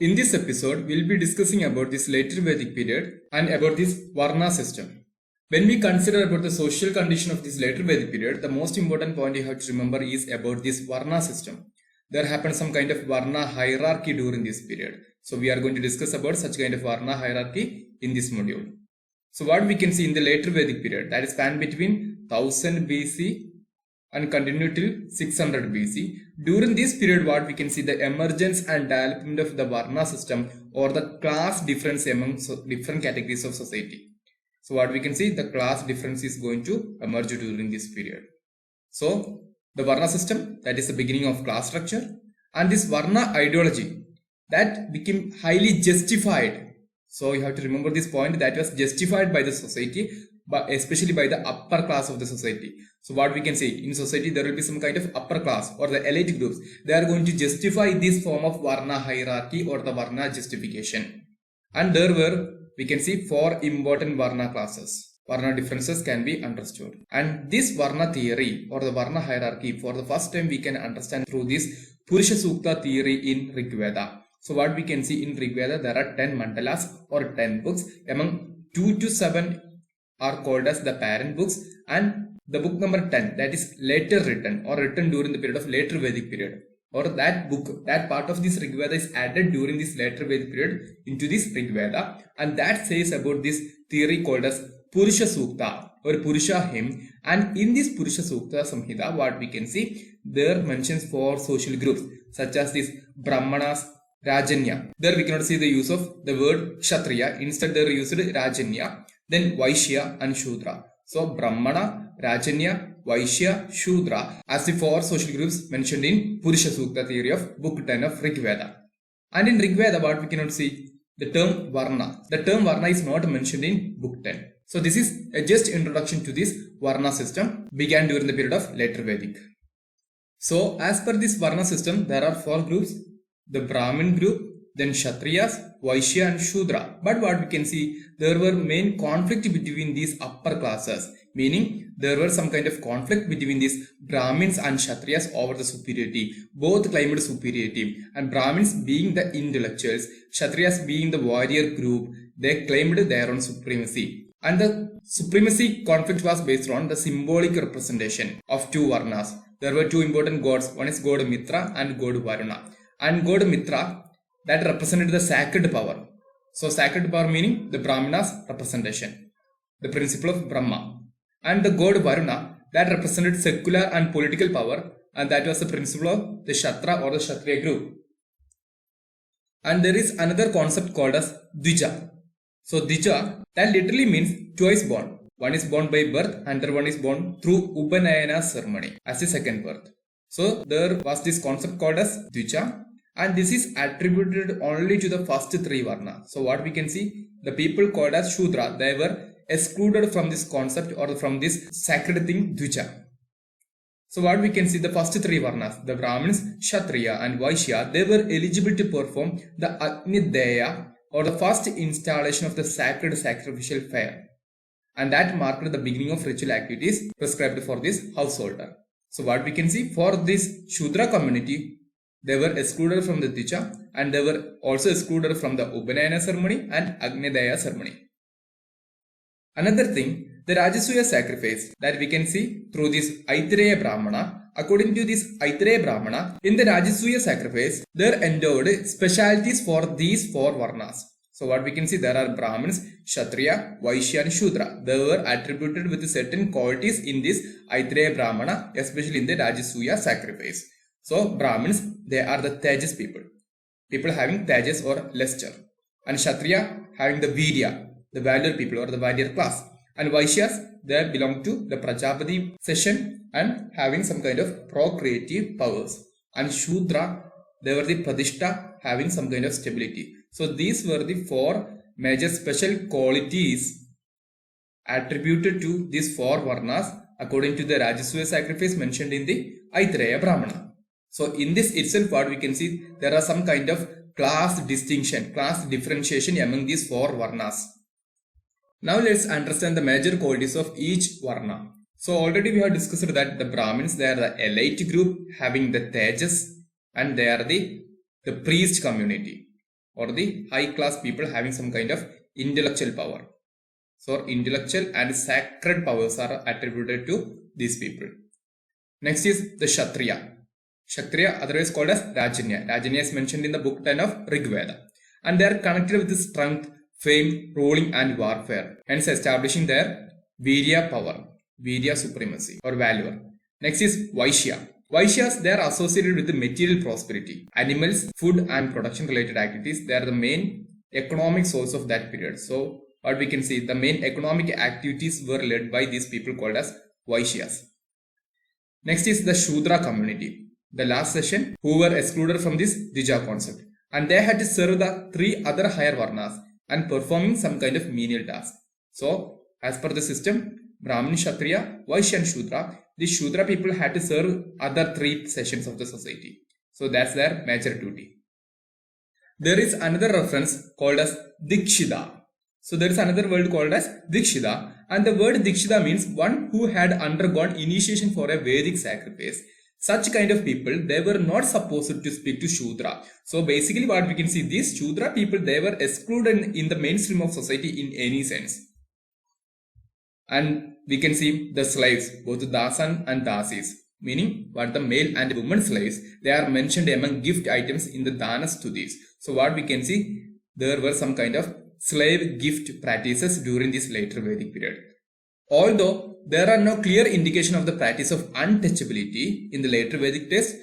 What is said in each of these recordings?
In this episode, we'll be discussing about this later Vedic period and about this Varna system. When we consider about the social condition of this later Vedic period, the most important point you have to remember is about this Varna system. There happened some kind of Varna hierarchy during this period. So we are going to discuss about such kind of Varna hierarchy in this module. So what we can see in the later Vedic period, that is span between 1000 BC and continue till 600 BC. During this period, what we can see the emergence and development of the Varna system or the class difference among different categories of society. So what we can see, the class difference is going to emerge during this period. So the Varna system, that is the beginning of class structure, and this Varna ideology that became highly justified. So you have to remember this point, that was justified by the society, but especially by the upper class of the society. So what we can say, in society there will be some kind of upper class or the elite groups. They are going to justify this form of Varna hierarchy or the Varna justification. And there were, we can see, 4 important Varna classes. Varna differences can be understood. And this Varna theory or the Varna hierarchy, for the first time we can understand through this Purusha Sukta theory in Rig Veda. So what we can see in Rig Veda, there are 10 mandalas or 10 books. Among 2 to 7 are called as the parent books, and the book number 10, that is later written or written during the period of later Vedic period, or that book, that part of this Rig Veda is added during this later Vedic period into this Rig Veda, and that says about this theory called as Purusha Sukta or Purusha hymn. And in this Purusha Sukta Samhita, what we can see, there mentions 4 social groups such as this Brahmanas, Rajanya. There we cannot see the use of the word Kshatriya, instead they used Rajanya. Then Vaishya and Shudra. So Brahmana, Rajanya, Vaishya, Shudra as the 4 social groups mentioned in Purusha Sukta theory of book 10 of Rig Veda. And in Rig Veda, what we cannot see, the term Varna. The term Varna is not mentioned in book 10. So this is a just introduction to this Varna system, began during the period of later Vedic. So as per this Varna system, there are 4 groups, the Brahmin group, then Kshatriyas, Vaishya and Shudra. But what we can see, there were main conflict between these upper classes, meaning there were some kind of conflict between these Brahmins and Kshatriyas over the superiority. Both claimed superiority, and Brahmins being the intellectuals, Kshatriyas being the warrior group, they claimed their own supremacy. And the supremacy conflict was based on the symbolic representation of 2 Varnas. There were 2 important gods, one is God Mitra and God Varuna. And God Mitra, that represented the sacred power. So sacred power meaning the Brahmana's representation, the principle of Brahma. And the god Varuna, that represented secular and political power, and that was the principle of the Kshatriya or the Kshatriya group. And there is another concept called as Dvija. So Dvija, that literally means twice born. One is born by birth, and the one is born through Upanayana ceremony as the second birth. So there was this concept called as Dvija. And this is attributed only to the first 3 Varna. So what we can see, the people called as Shudra, they were excluded from this concept or from this sacred thing Dvija. So what we can see, the first 3 Varnas, the Brahmins, Kshatriya and Vaishya, they were eligible to perform the Agnideya or the first installation of the sacred sacrificial fire. And that marked the beginning of ritual activities prescribed for this householder. So what we can see, for this Shudra community, they were excluded from the Dvija, and they were also excluded from the Upanayana ceremony and Agnideya ceremony. Another thing, the Rajasuya sacrifice that we can see through this Aitareya Brahmana. According to this Aitareya Brahmana, in the Rajasuya sacrifice, there endowed specialities for these 4 Varnas. So what we can see, there are Brahmins, Kshatriya, Vaishya and Shudra. They were attributed with certain qualities in this Aitareya Brahmana, especially in the Rajasuya sacrifice. So Brahmins, they are the Tejas people. People having Tejas or luster. And Kshatriya having the Virya, the valor people or the warrior class. And Vaishyas, they belong to the Prajapati session and having some kind of procreative powers. And Shudra, they were the Pradishta, having some kind of stability. So these were the 4 major special qualities attributed to these 4 Varnas according to the Rajasuya sacrifice mentioned in the Aitareya Brahmana. So in this itself, what we can see, there are some kind of class distinction, class differentiation among these 4 Varnas. Now let's understand the major qualities of each Varna. So already we have discussed that the Brahmins, they are the elite group having the Tejas, and they are the priest community. or the high class people having some kind of intellectual power. So intellectual and sacred powers are attributed to these people. Next is the Kshatriya. Kshatriya, otherwise called as Rajanya. Rajanya is mentioned in the book 10 of Rig Veda. And they are connected with strength, fame, ruling and warfare. Hence establishing their Virya power, Virya supremacy or valor. Next is Vaishya. Vaishyas, they are associated with the material prosperity. Animals, food and production related activities, they are the main economic source of that period. So what we can see, the main economic activities were led by these people called as Vaishyas. Next is the Shudra community. The last session, who were excluded from this Dvija concept. And they had to serve the 3 other higher Varnas and performing some kind of menial task. So as per the system, Brahmin, Kshatriya, Vaishya and Shudra, the Shudra people had to serve other 3 sessions of the society. So that's their major duty. There is another reference called as Dikshita. So there is another word called as Dikshita, and the word Dikshita means one who had undergone initiation for a Vedic sacrifice. Such kind of people, they were not supposed to speak to Shudra. So basically what we can see, these Shudra people, they were excluded in the mainstream of society in any sense. And we can see the slaves, both Dasan and Dasis, meaning what the male and women slaves, they are mentioned among gift items in the Danas Stutis. So what we can see, there were some kind of slave gift practices during this later Vedic period. Although there are no clear indication of the practice of untouchability in the later Vedic text,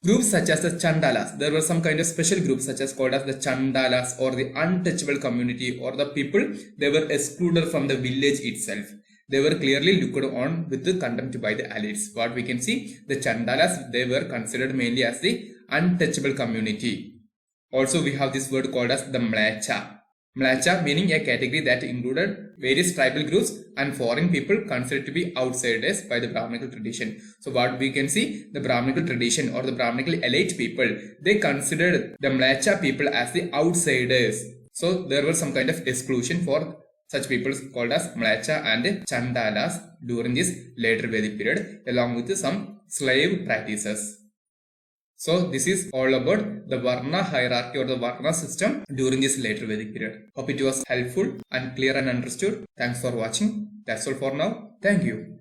groups such as the Chandalas, there were some kind of special groups such as called as the Chandalas or the untouchable community or the people, they were excluded from the village itself. They were clearly looked on with the contempt by the elites. What we can see, the Chandalas, they were considered mainly as the untouchable community. Also we have this word called as the Mlacha. Mlacha meaning a category that included various tribal groups and foreign people considered to be outsiders by the Brahminical tradition. So what we can see, the Brahminical tradition or the Brahminical elite people, they considered the Mlacha people as the outsiders. So there was some kind of exclusion for such people called as Mlacha and Chandalas during this later Vedic period, along with some slave practices. So this is all about the Varna hierarchy or the Varna system during this later Vedic period. Hope it was helpful and clear and understood. Thanks for watching. That's all for now. Thank you.